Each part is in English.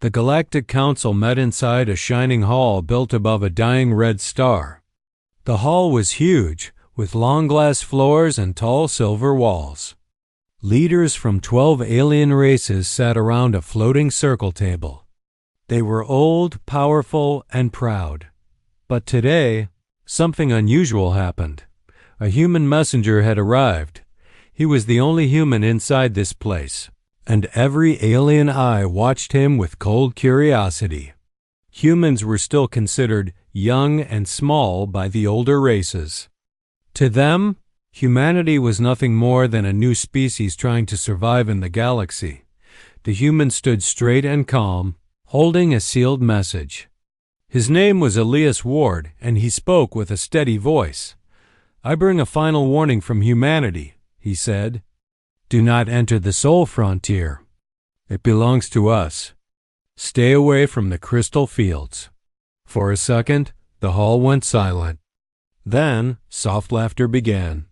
The Galactic Council met inside a shining hall built above a dying red star. The hall was huge, with long glass floors and tall silver walls. Leaders from 12 alien races sat around a floating circle table. They were old, powerful, and proud. But today, something unusual happened. A human messenger had arrived. He was the only human inside this place, and every alien eye watched him with cold curiosity. Humans were still considered young and small by the older races. To them, humanity was nothing more than a new species trying to survive in the galaxy. The human stood straight and calm, holding a sealed message. His name was Elias Ward, and he spoke with a steady voice. "I bring a final warning from humanity," he said. "Do not enter the soul frontier. It belongs to us. Stay away from the crystal fields." For a second, the hall went silent. Then, soft laughter began.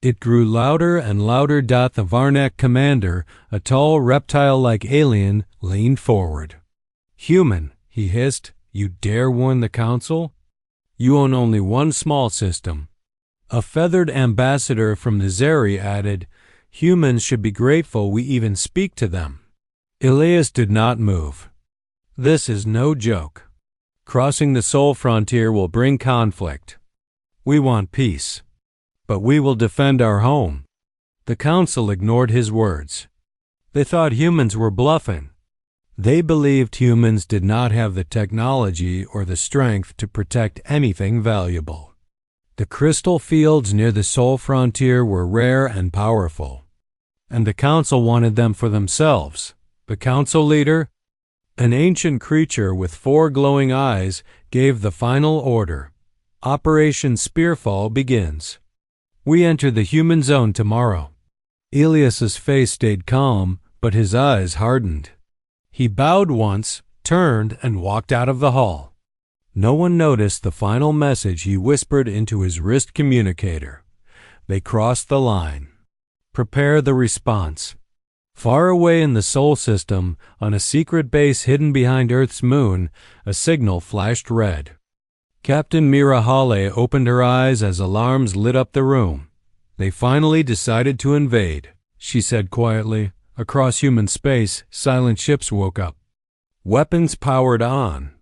It grew louder and louder. The Varnak commander, a tall reptile-like alien, leaned forward. "Human," he hissed, "you dare warn the Council? You own only one small system." A feathered ambassador from the Zeri added, "Humans should be grateful we even speak to them." Elias did not move. "This is no joke. Crossing the soul frontier will bring conflict. We want peace, but we will defend our home." The Council ignored his words. They thought humans were bluffing. They believed humans did not have the technology or the strength to protect anything valuable. The crystal fields near the soul frontier were rare and powerful, and the Council wanted them for themselves. The Council leader, an ancient creature with 4 glowing eyes, gave the final order. "Operation Spearfall begins. We enter the human zone tomorrow." Elias's face stayed calm, but his eyes hardened. He bowed once, turned, and walked out of the hall. No one noticed the final message he whispered into his wrist communicator. They crossed the line. Prepare the response. Far away in the Sol system, on a secret base hidden behind Earth's moon, a signal flashed red. Captain Mira Hale opened her eyes as alarms lit up the room. "They finally decided to invade," she said quietly. Across human space, silent ships woke up. Weapons powered on.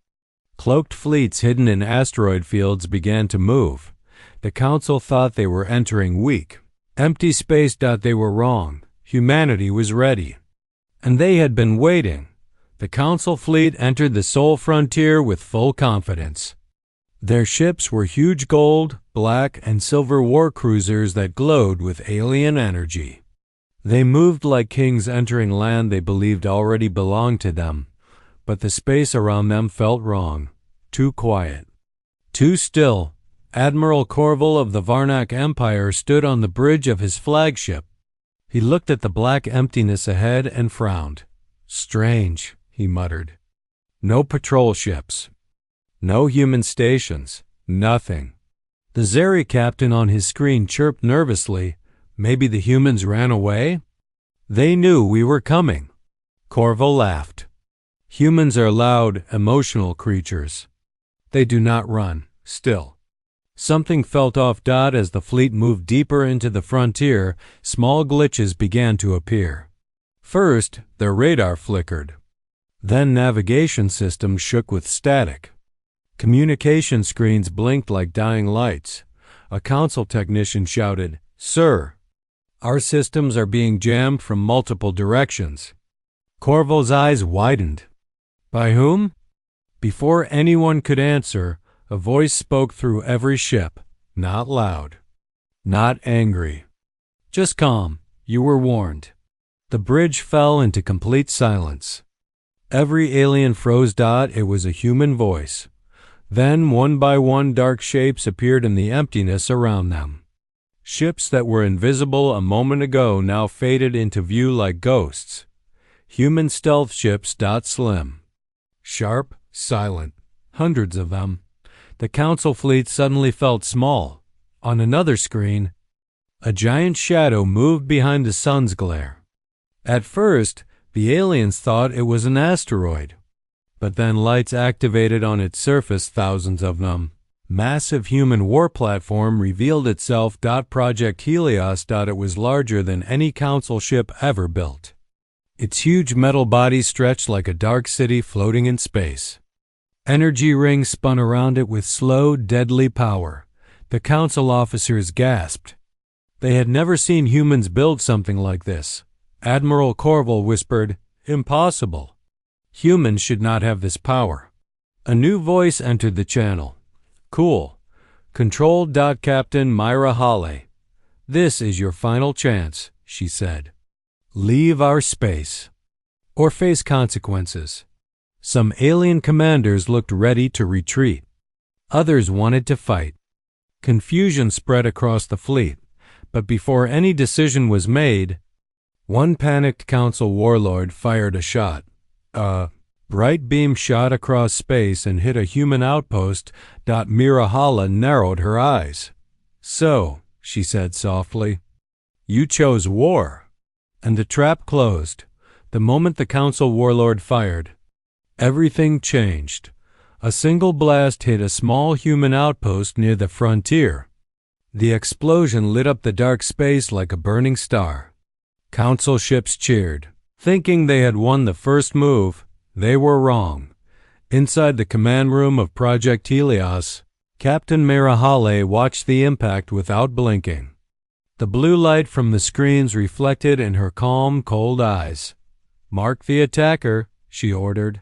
Cloaked fleets hidden in asteroid fields began to move. The Council thought they were entering weak, empty space. They were wrong. Humanity was ready. And they had been waiting. The Council fleet entered the soul frontier with full confidence. Their ships were huge gold, black, and silver war cruisers that glowed with alien energy. They moved like kings entering land they believed already belonged to them. But the space around them felt wrong. Too quiet. Too still. Admiral Corval of the Varnak Empire stood on the bridge of his flagship. He looked at the black emptiness ahead and frowned. "Strange," he muttered. "No patrol ships. No human stations. Nothing." The Zeri captain on his screen chirped nervously. "Maybe the humans ran away?" "They knew we were coming." Corval laughed. "Humans are loud, emotional creatures. They do not run, still." Something felt off. As the fleet moved deeper into the frontier, small glitches began to appear. First, their radar flickered. Then navigation systems shook with static. Communication screens blinked like dying lights. A Council technician shouted, "Sir, our systems are being jammed from multiple directions." Corval's eyes widened. "By whom?" Before anyone could answer, a voice spoke through every ship, not loud, not angry, just calm. "You were warned." The bridge fell into complete silence. Every alien froze. It was a human voice. Then, one by one, dark shapes appeared in the emptiness around them. Ships that were invisible a moment ago now faded into view like ghosts. Human stealth ships. Slim. Sharp, silent. Hundreds of them. The Council fleet suddenly felt small. On another screen, a giant shadow moved behind the sun's glare. At first, the aliens thought it was an asteroid. But then lights activated on its surface, thousands of them. Massive human war platform revealed itself. Project Helios. It was larger than any council ship ever built. Its huge metal body stretched like a dark city floating in space. Energy rings spun around it with slow, deadly power. The council officers gasped. They had never seen humans build something like this. Admiral Corval whispered, "Impossible. Humans should not have this power." A new voice entered the channel. "Cool. Control. Captain Myra Hawley. This is your final chance," she said. "Leave our space, or face consequences." Some alien commanders looked ready to retreat. Others wanted to fight. Confusion spread across the fleet, but before any decision was made, one panicked council warlord fired a shot. A bright beam shot across space and hit a human outpost. Mirahala narrowed her eyes. "So," she said softly, "you chose war." And the trap closed. The moment the council warlord fired, everything changed. A single blast hit a small human outpost near the frontier. The explosion lit up the dark space like a burning star. Council ships cheered. Thinking they had won the first move, they were wrong. Inside the command room of Project Helios, Captain Mirahale watched the impact without blinking. The blue light from the screens reflected in her calm, cold eyes. "Mark the attacker," she ordered.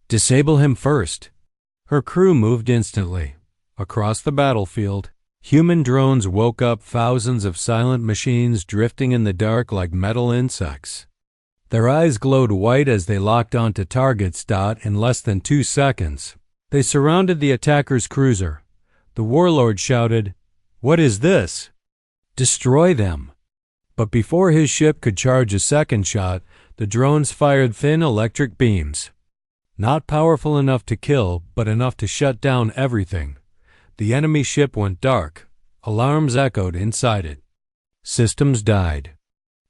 "Disable him first." Her crew moved instantly. Across the battlefield, human drones woke up, thousands of silent machines drifting in the dark like metal insects. Their eyes glowed white as they locked onto targets. In less than 2 seconds, they surrounded the attacker's cruiser. The warlord shouted, "What is this?" "Destroy them." But before his ship could charge a second shot, the drones fired thin electric beams. Not powerful enough to kill, but enough to shut down everything. The enemy ship went dark. Alarms echoed inside it. Systems died.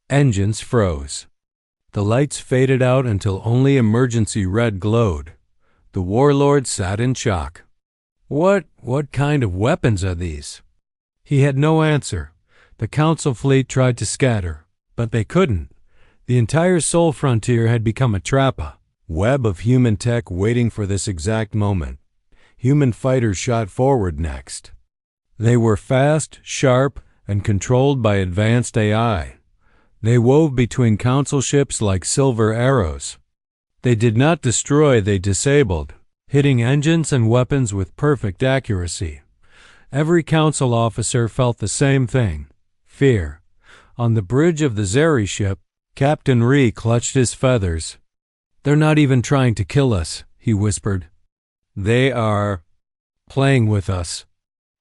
Engines froze. The lights faded out until only emergency red glowed. The warlord sat in shock. What kind of weapons are these?" He had no answer. The council fleet tried to scatter, but they couldn't. The entire Sol frontier had become a trap, a web of human tech waiting for this exact moment. Human fighters shot forward next. They were fast, sharp, and controlled by advanced AI. They wove between council ships like silver arrows. They did not destroy, they disabled, hitting engines and weapons with perfect accuracy. Every council officer felt the same thing: fear. On the bridge of the Zeri ship, Captain Ree clutched his feathers. "They're not even trying to kill us," he whispered. "They are playing with us."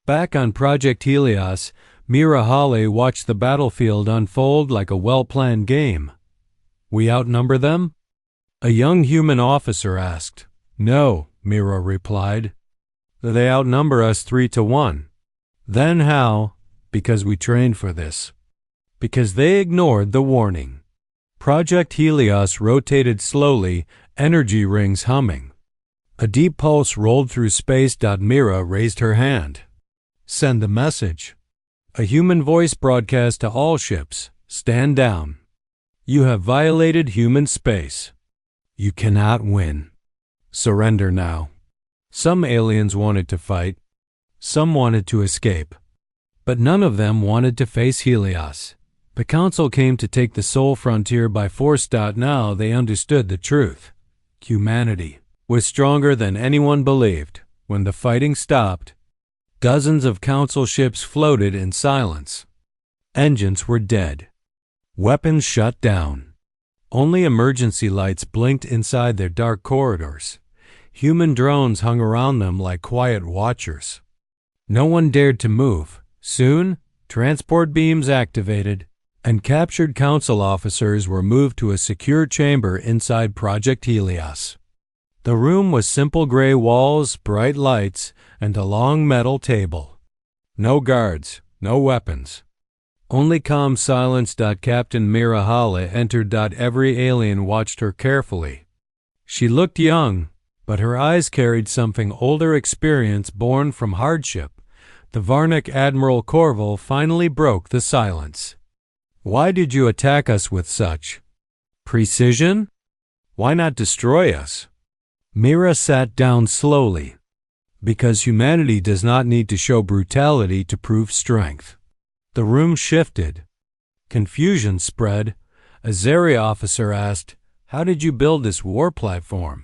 Back on Project Helios, Mira Hawley watched the battlefield unfold like a well-planned game. "We outnumber them?" a young human officer asked. "No," Mira replied. "They outnumber us 3-1. "Then how?" "Because we trained for this." Because they ignored the warning. Project Helios rotated slowly, energy rings humming. A deep pulse rolled through space. Mira raised her hand. "Send the message." A human voice broadcast to all ships, "Stand down. You have violated human space. You cannot win. Surrender now." Some aliens wanted to fight. Some wanted to escape. But none of them wanted to face Helios. The council came to take the Sol frontier by force. Now they understood the truth. Humanity was stronger than anyone believed. When the fighting stopped, dozens of council ships floated in silence. Engines were dead. Weapons shut down. Only emergency lights blinked inside their dark corridors. Human drones hung around them like quiet watchers. No one dared to move. Soon, transport beams activated, and captured council officers were moved to a secure chamber inside Project Helios. The room was simple gray walls, bright lights, and a long metal table. No guards, no weapons. Only calm silence. Captain Mirahale entered. Every alien watched her carefully. She looked young, But her eyes carried something older experience born from hardship. The Varnic Admiral Corval finally broke the silence. Why did you attack us with such precision? Why not destroy us? Mira sat down slowly. Because humanity does not need to show brutality to prove strength. The room shifted. Confusion spread. A Zeri officer asked, "How did you build this war platform?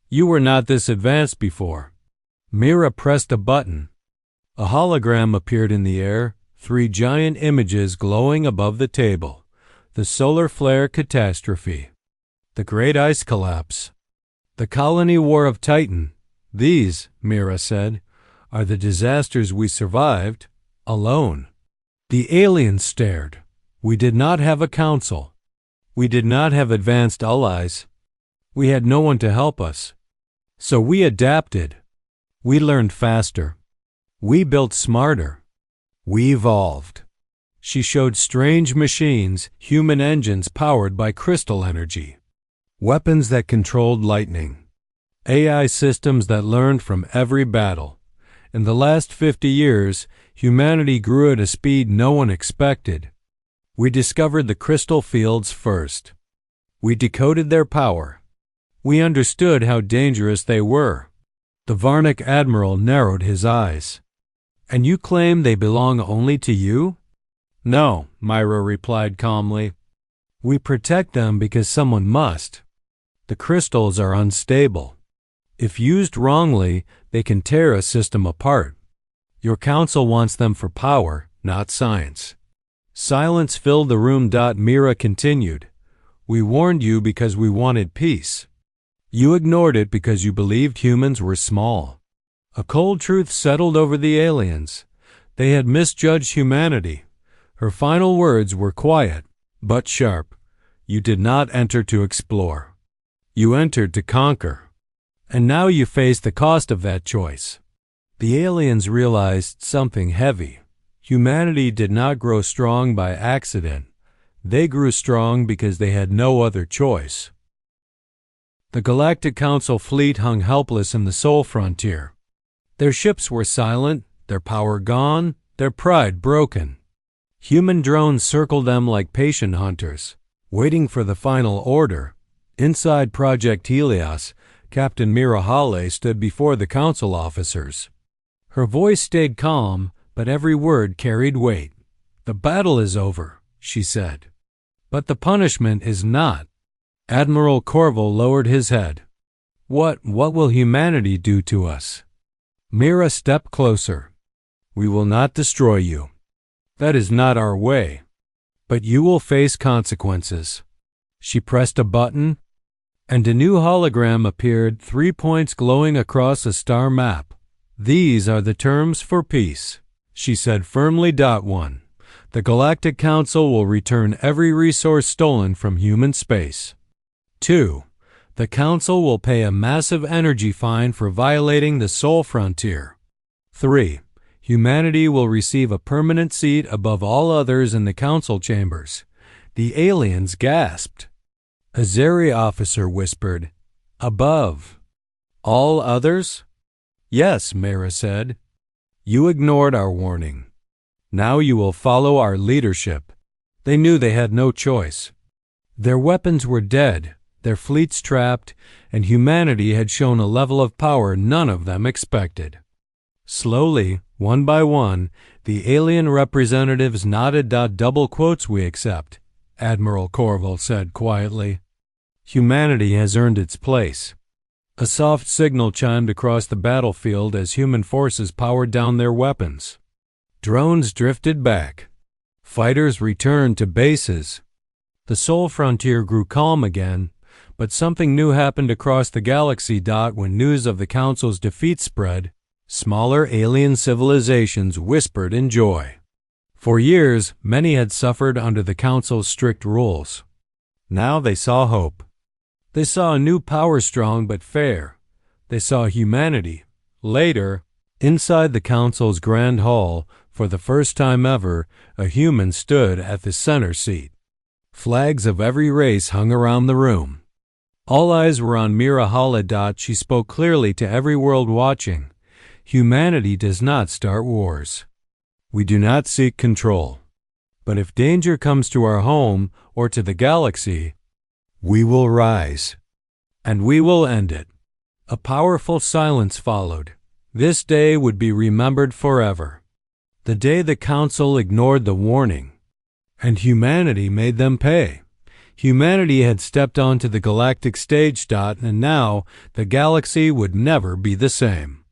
You were not this advanced before." Mira pressed a button. A hologram appeared in the air, 3 giant images glowing above the table. The solar flare catastrophe. The great ice collapse. The colony war of Titan. These, Mira said, are the disasters we survived, alone. The aliens stared. We did not have a council. We did not have advanced allies. We had no one to help us. So we adapted. We learned faster. We built smarter. We evolved. She showed strange machines, human engines powered by crystal energy. Weapons that controlled lightning. AI systems that learned from every battle. In the last 50 years, humanity grew at a speed no one expected. We discovered the crystal fields first. We decoded their power. We understood how dangerous they were. The Varnic Admiral narrowed his eyes. And you claim they belong only to you? No, Myra replied calmly. We protect them because someone must. The crystals are unstable. If used wrongly, they can tear a system apart. Your council wants them for power, not science. Silence filled the room. Mira continued. We warned you because we wanted peace. You ignored it because you believed humans were small. A cold truth settled over the aliens. They had misjudged humanity. Her final words were quiet, but sharp. You did not enter to explore. You entered to conquer. And now you face the cost of that choice. The aliens realized something heavy. Humanity did not grow strong by accident. They grew strong because they had no other choice. The Galactic Council fleet hung helpless in the Soul Frontier. Their ships were silent, their power gone, their pride broken. Human drones circled them like patient hunters, waiting for the final order. Inside Project Helios, Captain Mira Hale stood before the council officers. Her voice stayed calm, but every word carried weight. The battle is over, she said. But the punishment is not. Admiral Corval lowered his head. What will humanity do to us? Mira stepped closer. We will not destroy you. That is not our way. But you will face consequences. She pressed a button, and a new hologram appeared, 3 points glowing across a star map. These are the terms for peace, she said firmly. 1. The Galactic Council will return every resource stolen from human space. 2. The Council will pay a massive energy fine for violating the Soul Frontier. 3. Humanity will receive a permanent seat above all others in the Council chambers. The aliens gasped. A Zeri officer whispered, Above. All others? Yes, Mira said. You ignored our warning. Now you will follow our leadership. They knew they had no choice. Their weapons were dead, their fleets trapped, and humanity had shown a level of power none of them expected. Slowly, one by one, the alien representatives nodded. Double quotes we accept, Admiral Corval said quietly. Humanity has earned its place. A soft signal chimed across the battlefield as human forces powered down their weapons. Drones drifted back. Fighters returned to bases. The Soul Frontier grew calm again, but something new happened across the galaxy. When news of the Council's defeat spread, smaller alien civilizations whispered in joy. For years, many had suffered under the Council's strict rules. Now they saw hope. They saw a new power, strong but fair. They saw humanity. Later, inside the Council's Grand Hall, for the first time ever, a human stood at the center seat. Flags of every race hung around the room. All eyes were on Mira Haladat. She spoke clearly to every world watching. Humanity does not start wars. We do not seek control. But if danger comes to our home or to the galaxy, we will rise. And we will end it. A powerful silence followed. This day would be remembered forever. The day the Council ignored the warning. And humanity made them pay. Humanity had stepped onto the galactic stage, and now the galaxy would never be the same.